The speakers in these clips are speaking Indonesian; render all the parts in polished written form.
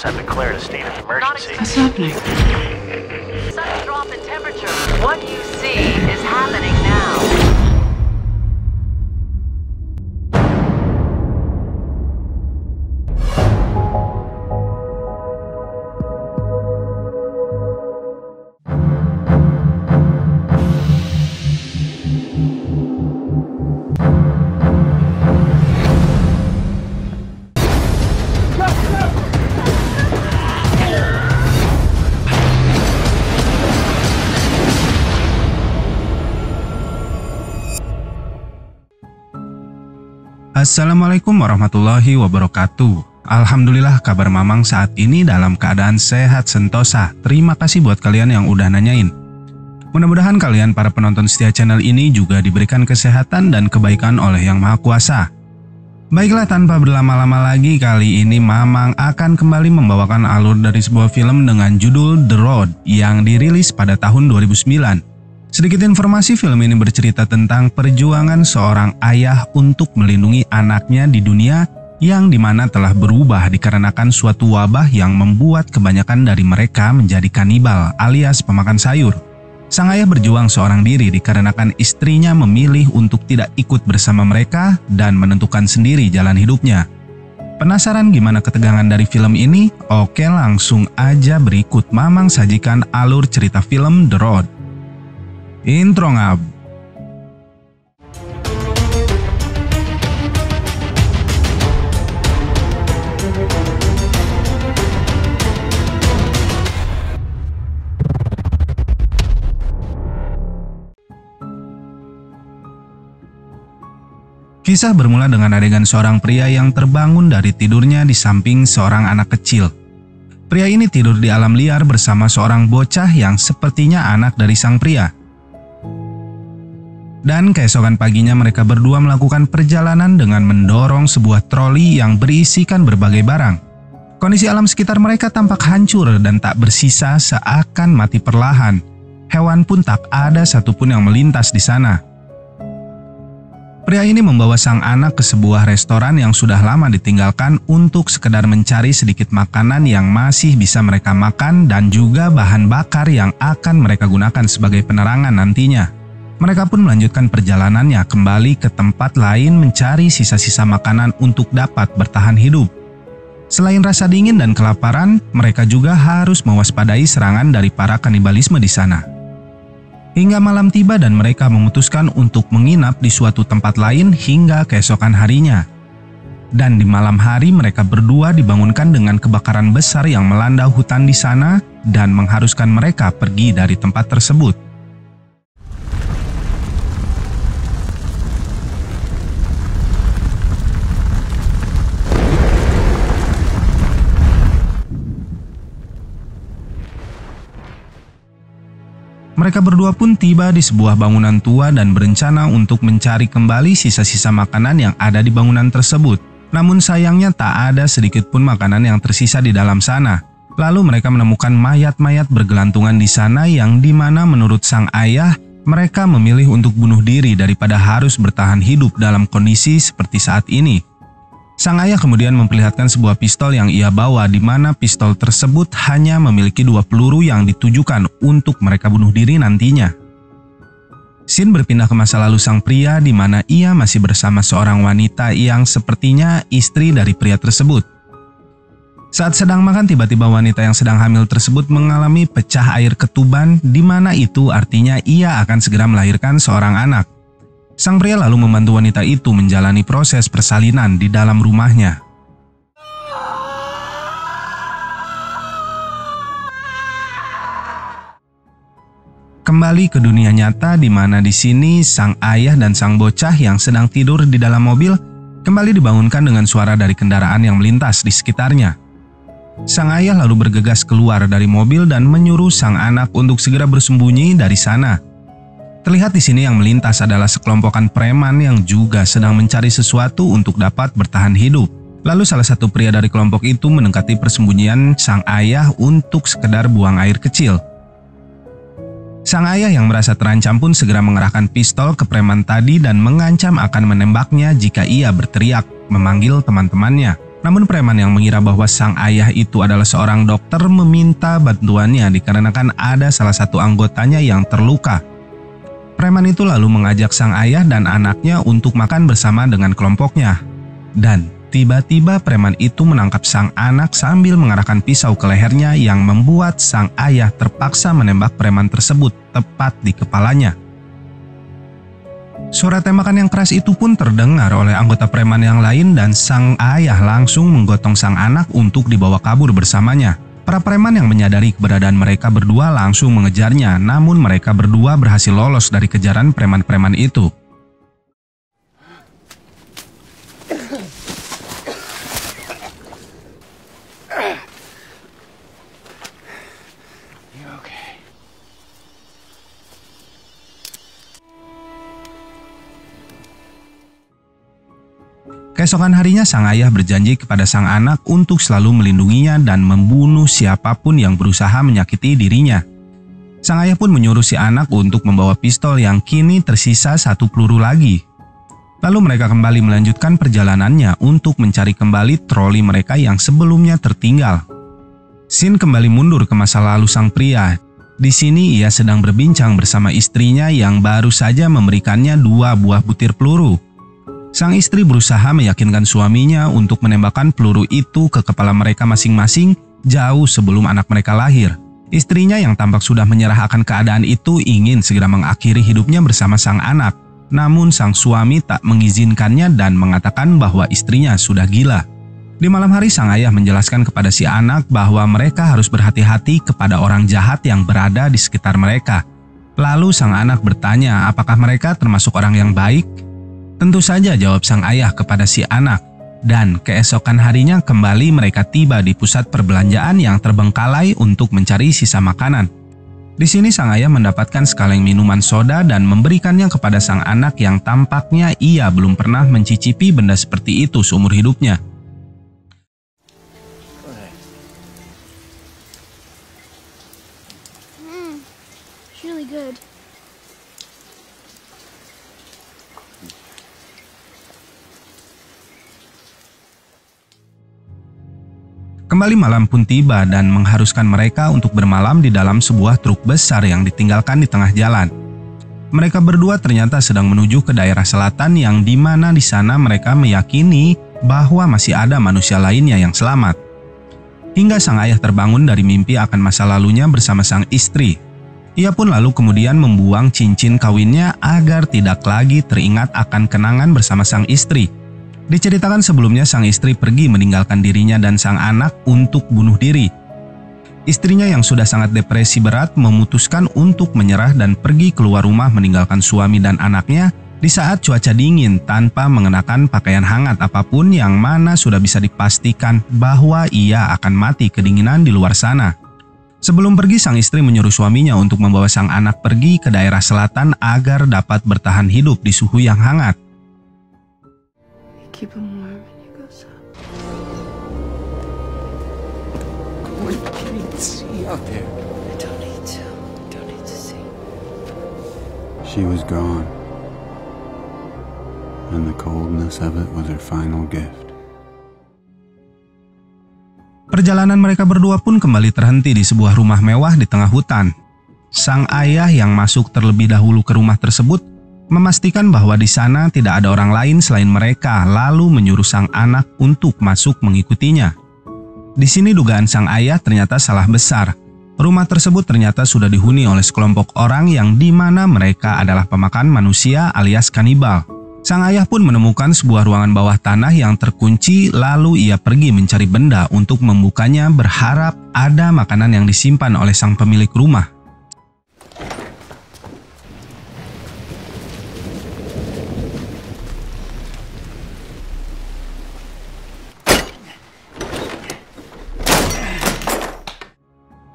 have declared a state of emergency. What's happening? Sudden drop in temperature. What you see is happening now. Assalamualaikum warahmatullahi wabarakatuh. Alhamdulillah kabar Mamang saat ini dalam keadaan sehat sentosa. Terima kasih buat kalian yang udah nanyain. Mudah-mudahan kalian para penonton setia channel ini juga diberikan kesehatan dan kebaikan oleh Yang Maha Kuasa. Baiklah, tanpa berlama-lama lagi, kali ini Mamang akan kembali membawakan alur dari sebuah film dengan judul The Road yang dirilis pada tahun 2009. Sedikit informasi, film ini bercerita tentang perjuangan seorang ayah untuk melindungi anaknya di dunia yang dimana telah berubah dikarenakan suatu wabah yang membuat kebanyakan dari mereka menjadi kanibal alias pemakan sayur. Sang ayah berjuang seorang diri dikarenakan istrinya memilih untuk tidak ikut bersama mereka dan menentukan sendiri jalan hidupnya. Penasaran gimana ketegangan dari film ini? Oke, langsung aja berikut Mamang sajikan alur cerita film The Road. Intro ngab. Kisah bermula dengan adegan seorang pria yang terbangun dari tidurnya di samping seorang anak kecil. Pria ini tidur di alam liar bersama seorang bocah yang sepertinya anak dari sang pria. Dan keesokan paginya mereka berdua melakukan perjalanan dengan mendorong sebuah troli yang berisikan berbagai barang. Kondisi alam sekitar mereka tampak hancur dan tak bersisa, seakan mati perlahan. Hewan pun tak ada satupun yang melintas di sana. Pria ini membawa sang anak ke sebuah restoran yang sudah lama ditinggalkan untuk sekedar mencari sedikit makanan yang masih bisa mereka makan dan juga bahan bakar yang akan mereka gunakan sebagai penerangan nantinya. Mereka pun melanjutkan perjalanannya kembali ke tempat lain mencari sisa-sisa makanan untuk dapat bertahan hidup. Selain rasa dingin dan kelaparan, mereka juga harus mewaspadai serangan dari para kanibalisme di sana. Hingga malam tiba dan mereka memutuskan untuk menginap di suatu tempat lain hingga keesokan harinya. Dan di malam hari mereka berdua dibangunkan dengan kebakaran besar yang melanda hutan di sana dan mengharuskan mereka pergi dari tempat tersebut. Mereka berdua pun tiba di sebuah bangunan tua dan berencana untuk mencari kembali sisa-sisa makanan yang ada di bangunan tersebut. Namun sayangnya tak ada sedikit pun makanan yang tersisa di dalam sana. Lalu mereka menemukan mayat-mayat bergelantungan di sana yang dimana menurut sang ayah, mereka memilih untuk bunuh diri daripada harus bertahan hidup dalam kondisi seperti saat ini. Sang ayah kemudian memperlihatkan sebuah pistol yang ia bawa, di mana pistol tersebut hanya memiliki 2 peluru yang ditujukan untuk mereka bunuh diri nantinya. Scene berpindah ke masa lalu sang pria, di mana ia masih bersama seorang wanita yang sepertinya istri dari pria tersebut. Saat sedang makan, tiba-tiba wanita yang sedang hamil tersebut mengalami pecah air ketuban, di mana itu artinya ia akan segera melahirkan seorang anak. Sang pria lalu membantu wanita itu menjalani proses persalinan di dalam rumahnya. Kembali ke dunia nyata, di mana di sini sang ayah dan sang bocah yang sedang tidur di dalam mobil kembali dibangunkan dengan suara dari kendaraan yang melintas di sekitarnya. Sang ayah lalu bergegas keluar dari mobil dan menyuruh sang anak untuk segera bersembunyi dari sana. Terlihat di sini yang melintas adalah sekelompokan preman yang juga sedang mencari sesuatu untuk dapat bertahan hidup. Lalu salah satu pria dari kelompok itu mendekati persembunyian sang ayah untuk sekedar buang air kecil. Sang ayah yang merasa terancam pun segera mengerahkan pistol ke preman tadi dan mengancam akan menembaknya jika ia berteriak memanggil teman-temannya. Namun preman yang mengira bahwa sang ayah itu adalah seorang dokter meminta bantuannya dikarenakan ada salah satu anggotanya yang terluka. Preman itu lalu mengajak sang ayah dan anaknya untuk makan bersama dengan kelompoknya. Dan tiba-tiba preman itu menangkap sang anak sambil mengarahkan pisau ke lehernya yang membuat sang ayah terpaksa menembak preman tersebut tepat di kepalanya. Suara tembakan yang keras itu pun terdengar oleh anggota preman yang lain dan sang ayah langsung menggotong sang anak untuk dibawa kabur bersamanya. Para preman yang menyadari keberadaan mereka berdua langsung mengejarnya, namun mereka berdua berhasil lolos dari kejaran preman-preman itu. Keesokan harinya sang ayah berjanji kepada sang anak untuk selalu melindunginya dan membunuh siapapun yang berusaha menyakiti dirinya. Sang ayah pun menyuruh si anak untuk membawa pistol yang kini tersisa 1 peluru lagi. Lalu mereka kembali melanjutkan perjalanannya untuk mencari kembali troli mereka yang sebelumnya tertinggal. Sin kembali mundur ke masa lalu sang pria. Di sini ia sedang berbincang bersama istrinya yang baru saja memberikannya 2 buah butir peluru. Sang istri berusaha meyakinkan suaminya untuk menembakkan peluru itu ke kepala mereka masing-masing jauh sebelum anak mereka lahir. Istrinya yang tampak sudah menyerah akan keadaan itu ingin segera mengakhiri hidupnya bersama sang anak. Namun sang suami tak mengizinkannya dan mengatakan bahwa istrinya sudah gila. Di malam hari sang ayah menjelaskan kepada si anak bahwa mereka harus berhati-hati kepada orang jahat yang berada di sekitar mereka. Lalu sang anak bertanya apakah mereka termasuk orang yang baik? Tentu saja jawab sang ayah kepada si anak. Dan keesokan harinya kembali mereka tiba di pusat perbelanjaan yang terbengkalai untuk mencari sisa makanan. Di sini sang ayah mendapatkan sekaleng minuman soda dan memberikannya kepada sang anak yang tampaknya ia belum pernah mencicipi benda seperti itu seumur hidupnya. It's really good. Kembali malam pun tiba dan mengharuskan mereka untuk bermalam di dalam sebuah truk besar yang ditinggalkan di tengah jalan. Mereka berdua ternyata sedang menuju ke daerah selatan yang dimana di sana mereka meyakini bahwa masih ada manusia lainnya yang selamat. Hingga sang ayah terbangun dari mimpi akan masa lalunya bersama sang istri. Ia pun lalu kemudian membuang cincin kawinnya agar tidak lagi teringat akan kenangan bersama sang istri. Diceritakan sebelumnya sang istri pergi meninggalkan dirinya dan sang anak untuk bunuh diri. Istrinya yang sudah sangat depresi berat memutuskan untuk menyerah dan pergi keluar rumah meninggalkan suami dan anaknya di saat cuaca dingin tanpa mengenakan pakaian hangat apapun yang mana sudah bisa dipastikan bahwa ia akan mati kedinginan di luar sana. Sebelum pergi sang istri menyuruh suaminya untuk membawa sang anak pergi ke daerah selatan agar dapat bertahan hidup di suhu yang hangat. Keep him warm and you go south. We can't see out there. I don't need to. Don't need to see. She was gone. And the coldness of it was her final gift. Perjalanan mereka berdua pun kembali terhenti di sebuah rumah mewah di tengah hutan. Sang ayah yang masuk terlebih dahulu ke rumah tersebut memastikan bahwa di sana tidak ada orang lain selain mereka, lalu menyuruh sang anak untuk masuk mengikutinya. Di sini dugaan sang ayah ternyata salah besar. Rumah tersebut ternyata sudah dihuni oleh sekelompok orang yang di mana mereka adalah pemakan manusia alias kanibal. Sang ayah pun menemukan sebuah ruangan bawah tanah yang terkunci, lalu ia pergi mencari benda untuk membukanya berharap ada makanan yang disimpan oleh sang pemilik rumah.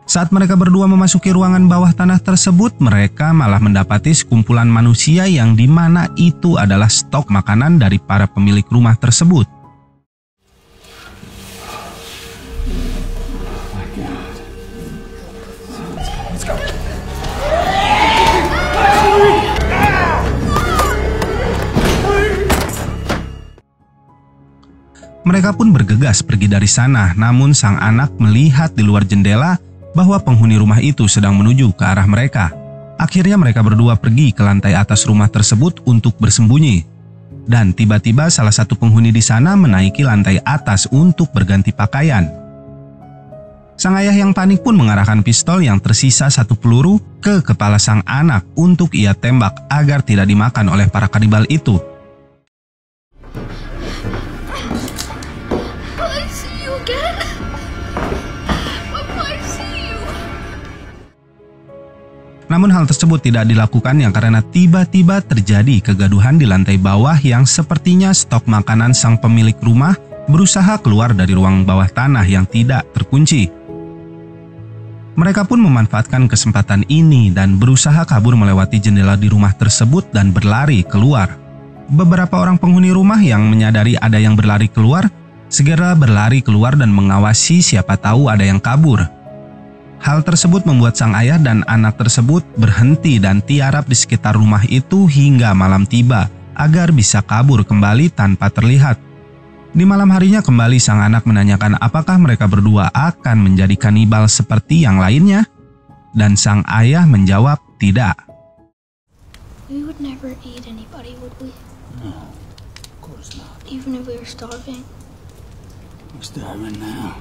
Saat mereka berdua memasuki ruangan bawah tanah tersebut, mereka malah mendapati sekumpulan manusia yang di mana itu adalah stok makanan dari para pemilik rumah tersebut. Mereka pun bergegas pergi dari sana, namun sang anak melihat di luar jendela bahwa penghuni rumah itu sedang menuju ke arah mereka. Akhirnya mereka berdua pergi ke lantai atas rumah tersebut untuk bersembunyi. Dan tiba-tiba salah satu penghuni di sana menaiki lantai atas untuk berganti pakaian. Sang ayah yang panik pun mengarahkan pistol yang tersisa satu peluru ke kepala sang anak untuk ia tembak agar tidak dimakan oleh para kanibal itu. I see you again. Papa, I see you. Namun hal tersebut tidak dilakukan karena tiba-tiba terjadi kegaduhan di lantai bawah yang sepertinya stok makanan sang pemilik rumah berusaha keluar dari ruang bawah tanah yang tidak terkunci. Mereka pun memanfaatkan kesempatan ini dan berusaha kabur melewati jendela di rumah tersebut dan berlari keluar. Beberapa orang penghuni rumah yang menyadari ada yang berlari keluar, segera berlari keluar dan mengawasi siapa tahu ada yang kabur. Hal tersebut membuat sang ayah dan anak tersebut berhenti dan tiarap di sekitar rumah itu hingga malam tiba agar bisa kabur kembali tanpa terlihat. Di malam harinya kembali sang anak menanyakan apakah mereka berdua akan menjadi kanibal seperti yang lainnya, dan sang ayah menjawab tidak. We would never eat anybody, would we? No, of course not. Even if we were starving. We're starving now.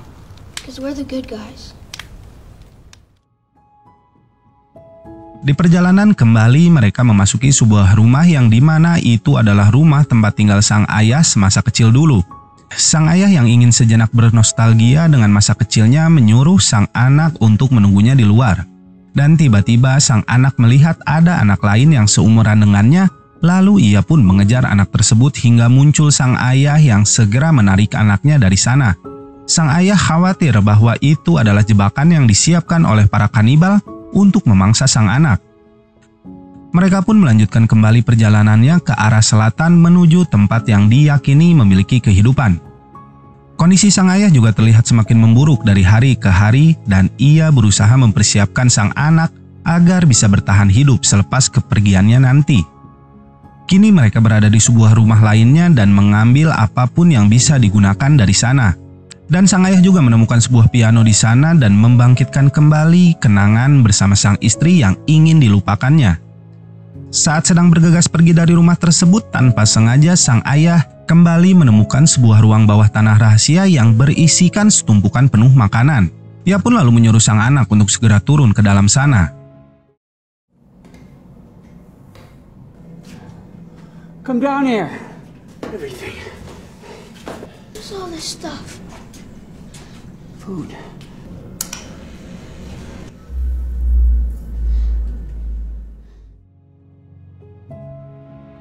Because we're the good guys. Di perjalanan kembali mereka memasuki sebuah rumah yang dimana itu adalah rumah tempat tinggal sang ayah semasa kecil dulu. Sang ayah yang ingin sejenak bernostalgia dengan masa kecilnya menyuruh sang anak untuk menunggunya di luar. Dan tiba-tiba sang anak melihat ada anak lain yang seumuran dengannya, lalu ia pun mengejar anak tersebut hingga muncul sang ayah yang segera menarik anaknya dari sana. Sang ayah khawatir bahwa itu adalah jebakan yang disiapkan oleh para kanibal untuk memangsa sang anak. Mereka pun melanjutkan kembali perjalanannya ke arah selatan menuju tempat yang diyakini memiliki kehidupan. Kondisi sang ayah juga terlihat semakin memburuk dari hari ke hari dan ia berusaha mempersiapkan sang anak agar bisa bertahan hidup selepas kepergiannya nanti. Kini mereka berada di sebuah rumah lainnya dan mengambil apapun yang bisa digunakan dari sana. Dan sang ayah juga menemukan sebuah piano di sana dan membangkitkan kembali kenangan bersama sang istri yang ingin dilupakannya. Saat sedang bergegas pergi dari rumah tersebut, tanpa sengaja sang ayah kembali menemukan sebuah ruang bawah tanah rahasia yang berisikan setumpukan penuh makanan. Ia pun lalu menyuruh sang anak untuk segera turun ke dalam sana. Come down here. Everything. What's all this stuff? Food.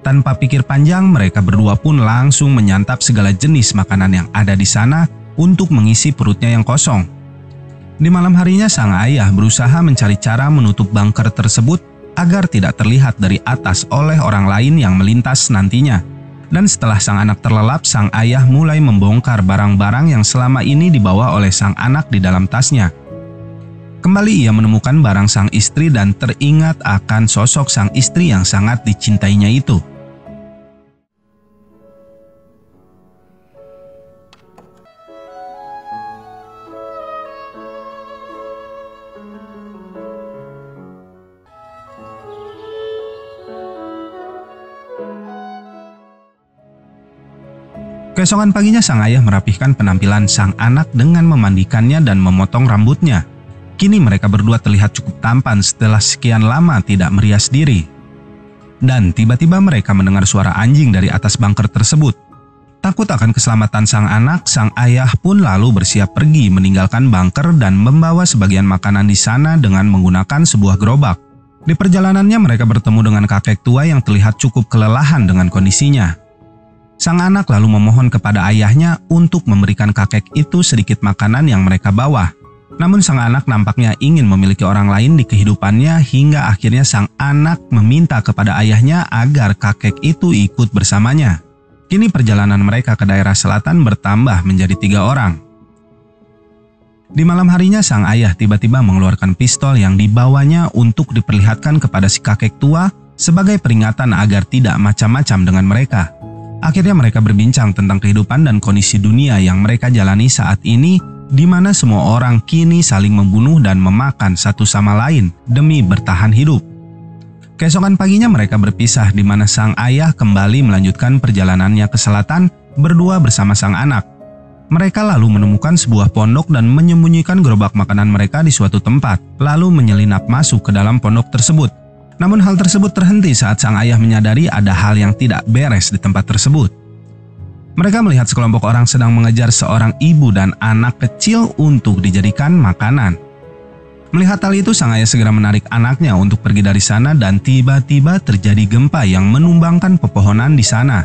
Tanpa pikir panjang, mereka berdua pun langsung menyantap segala jenis makanan yang ada di sana untuk mengisi perutnya yang kosong. Di malam harinya, sang ayah berusaha mencari cara menutup bunker tersebut agar tidak terlihat dari atas oleh orang lain yang melintas nantinya. Dan setelah sang anak terlelap, sang ayah mulai membongkar barang-barang yang selama ini dibawa oleh sang anak di dalam tasnya. Kembali ia menemukan barang sang istri dan teringat akan sosok sang istri yang sangat dicintainya itu. Keesokan paginya sang ayah merapihkan penampilan sang anak dengan memandikannya dan memotong rambutnya. Kini mereka berdua terlihat cukup tampan setelah sekian lama tidak merias diri. Dan tiba-tiba mereka mendengar suara anjing dari atas bunker tersebut. Takut akan keselamatan sang anak, sang ayah pun lalu bersiap pergi meninggalkan bunker dan membawa sebagian makanan di sana dengan menggunakan sebuah gerobak. Di perjalanannya mereka bertemu dengan kakek tua yang terlihat cukup kelelahan dengan kondisinya. Sang anak lalu memohon kepada ayahnya untuk memberikan kakek itu sedikit makanan yang mereka bawa. Namun sang anak nampaknya ingin memiliki orang lain di kehidupannya hingga akhirnya sang anak meminta kepada ayahnya agar kakek itu ikut bersamanya. Kini perjalanan mereka ke daerah selatan bertambah menjadi 3 orang. Di malam harinya sang ayah tiba-tiba mengeluarkan pistol yang dibawanya untuk diperlihatkan kepada si kakek tua sebagai peringatan agar tidak macam-macam dengan mereka. Akhirnya mereka berbincang tentang kehidupan dan kondisi dunia yang mereka jalani saat ini, di mana semua orang kini saling membunuh dan memakan satu sama lain demi bertahan hidup. Keesokan paginya mereka berpisah, di mana sang ayah kembali melanjutkan perjalanannya ke selatan berdua bersama sang anak. Mereka lalu menemukan sebuah pondok dan menyembunyikan gerobak makanan mereka di suatu tempat, lalu menyelinap masuk ke dalam pondok tersebut. Namun hal tersebut terhenti saat sang ayah menyadari ada hal yang tidak beres di tempat tersebut. Mereka melihat sekelompok orang sedang mengejar seorang ibu dan anak kecil untuk dijadikan makanan. Melihat hal itu, sang ayah segera menarik anaknya untuk pergi dari sana dan tiba-tiba terjadi gempa yang menumbangkan pepohonan di sana.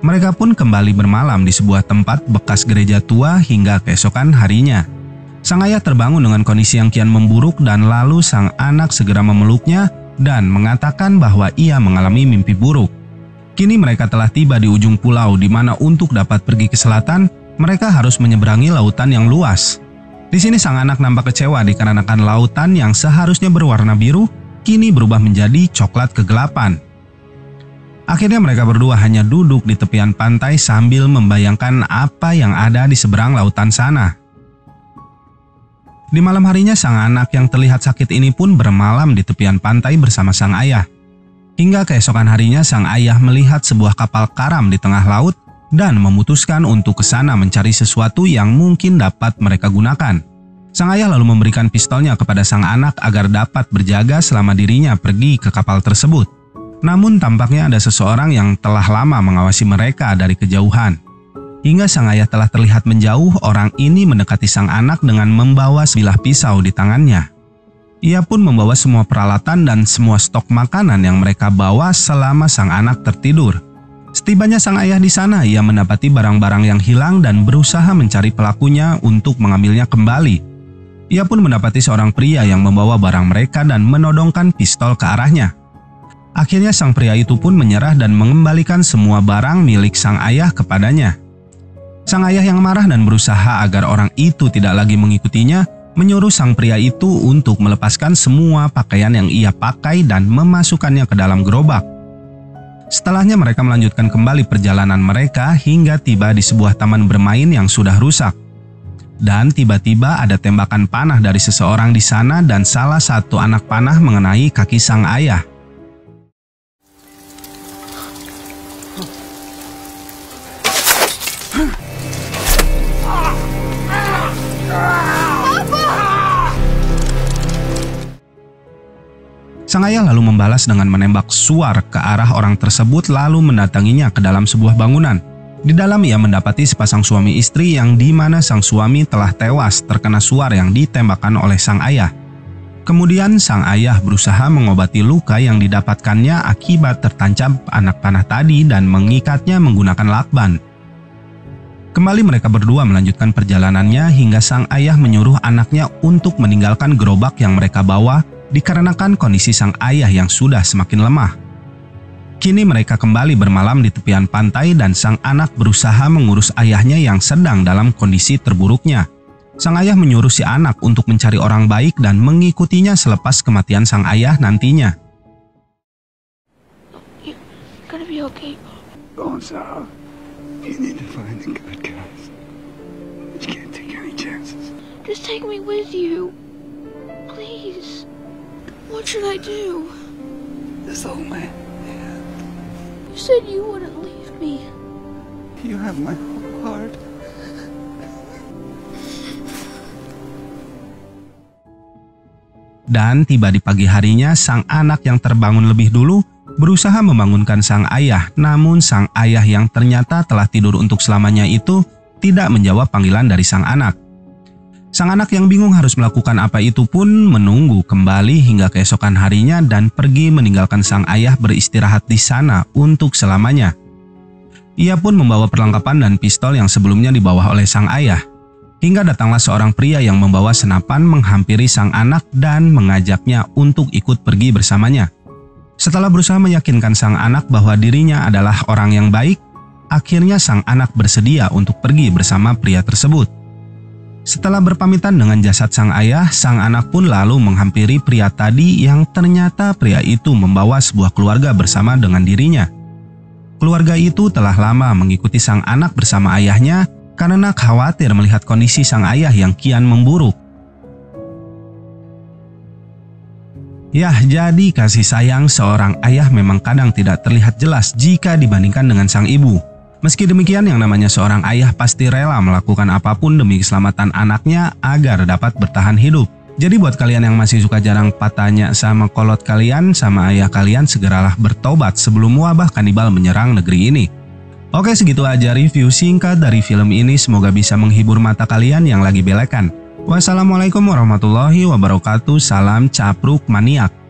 Mereka pun kembali bermalam di sebuah tempat bekas gereja tua hingga keesokan harinya. Sang ayah terbangun dengan kondisi yang kian memburuk dan lalu sang anak segera memeluknya dan mengatakan bahwa ia mengalami mimpi buruk. Kini mereka telah tiba di ujung pulau, di mana untuk dapat pergi ke selatan, mereka harus menyeberangi lautan yang luas. Di sini sang anak nampak kecewa dikarenakan lautan yang seharusnya berwarna biru kini berubah menjadi coklat kegelapan. Akhirnya mereka berdua hanya duduk di tepian pantai sambil membayangkan apa yang ada di seberang lautan sana. Di malam harinya sang anak yang terlihat sakit ini pun bermalam di tepian pantai bersama sang ayah. Hingga keesokan harinya sang ayah melihat sebuah kapal karam di tengah laut dan memutuskan untuk ke sana mencari sesuatu yang mungkin dapat mereka gunakan. Sang ayah lalu memberikan pistolnya kepada sang anak agar dapat berjaga selama dirinya pergi ke kapal tersebut. Namun tampaknya ada seseorang yang telah lama mengawasi mereka dari kejauhan. Hingga sang ayah telah terlihat menjauh, orang ini mendekati sang anak dengan membawa sebilah pisau di tangannya. Ia pun membawa semua peralatan dan semua stok makanan yang mereka bawa selama sang anak tertidur. Setibanya sang ayah di sana, ia mendapati barang-barang yang hilang dan berusaha mencari pelakunya untuk mengambilnya kembali. Ia pun mendapati seorang pria yang membawa barang mereka dan menodongkan pistol ke arahnya. Akhirnya sang pria itu pun menyerah dan mengembalikan semua barang milik sang ayah kepadanya. Sang ayah yang marah dan berusaha agar orang itu tidak lagi mengikutinya, menyuruh sang pria itu untuk melepaskan semua pakaian yang ia pakai dan memasukkannya ke dalam gerobak. Setelahnya mereka melanjutkan kembali perjalanan mereka hingga tiba di sebuah taman bermain yang sudah rusak. Dan tiba-tiba ada tembakan panah dari seseorang di sana dan salah satu anak panah mengenai kaki sang ayah. Sang ayah lalu membalas dengan menembak suar ke arah orang tersebut lalu mendatanginya ke dalam sebuah bangunan. Di dalam ia mendapati sepasang suami istri yang di mana sang suami telah tewas terkena suar yang ditembakkan oleh sang ayah. Kemudian sang ayah berusaha mengobati luka yang didapatkannya akibat tertancap anak panah tadi dan mengikatnya menggunakan lakban. Kembali mereka berdua melanjutkan perjalanannya hingga sang ayah menyuruh anaknya untuk meninggalkan gerobak yang mereka bawa dikarenakan kondisi sang ayah yang sudah semakin lemah. Kini mereka kembali bermalam di tepian pantai dan sang anak berusaha mengurus ayahnya yang sedang dalam kondisi terburuknya. Sang ayah menyuruh si anak untuk mencari orang baik dan mengikutinya selepas kematian sang ayah nantinya. You're gonna be okay. Gonzalo, you need to find the good guys. You can't take any chances. Just take me with you. Please. What should I do? This old man. You said you wouldn't leave me. You have my whole heart. Dan tiba di pagi harinya, sang anak yang terbangun lebih dulu berusaha membangunkan sang ayah. Namun sang ayah yang ternyata telah tidur untuk selamanya itu tidak menjawab panggilan dari sang anak. Sang anak yang bingung harus melakukan apa itu pun menunggu kembali hingga keesokan harinya dan pergi meninggalkan sang ayah beristirahat di sana untuk selamanya. Ia pun membawa perlengkapan dan pistol yang sebelumnya dibawa oleh sang ayah. Hingga datanglah seorang pria yang membawa senapan menghampiri sang anak dan mengajaknya untuk ikut pergi bersamanya. Setelah berusaha meyakinkan sang anak bahwa dirinya adalah orang yang baik, akhirnya sang anak bersedia untuk pergi bersama pria tersebut. Setelah berpamitan dengan jasad sang ayah, sang anak pun lalu menghampiri pria tadi yang ternyata pria itu membawa sebuah keluarga bersama dengan dirinya. Keluarga itu telah lama mengikuti sang anak bersama ayahnya karena khawatir melihat kondisi sang ayah yang kian memburuk. Ya, jadi kasih sayang seorang ayah memang kadang tidak terlihat jelas jika dibandingkan dengan sang ibu. Meski demikian, yang namanya seorang ayah pasti rela melakukan apapun demi keselamatan anaknya agar dapat bertahan hidup. Jadi buat kalian yang masih suka jarang tanya sama kolot kalian, sama ayah kalian, segeralah bertobat sebelum wabah kanibal menyerang negeri ini. Oke, segitu aja review singkat dari film ini, semoga bisa menghibur mata kalian yang lagi belekan. Wassalamualaikum warahmatullahi wabarakatuh, salam capruk maniak.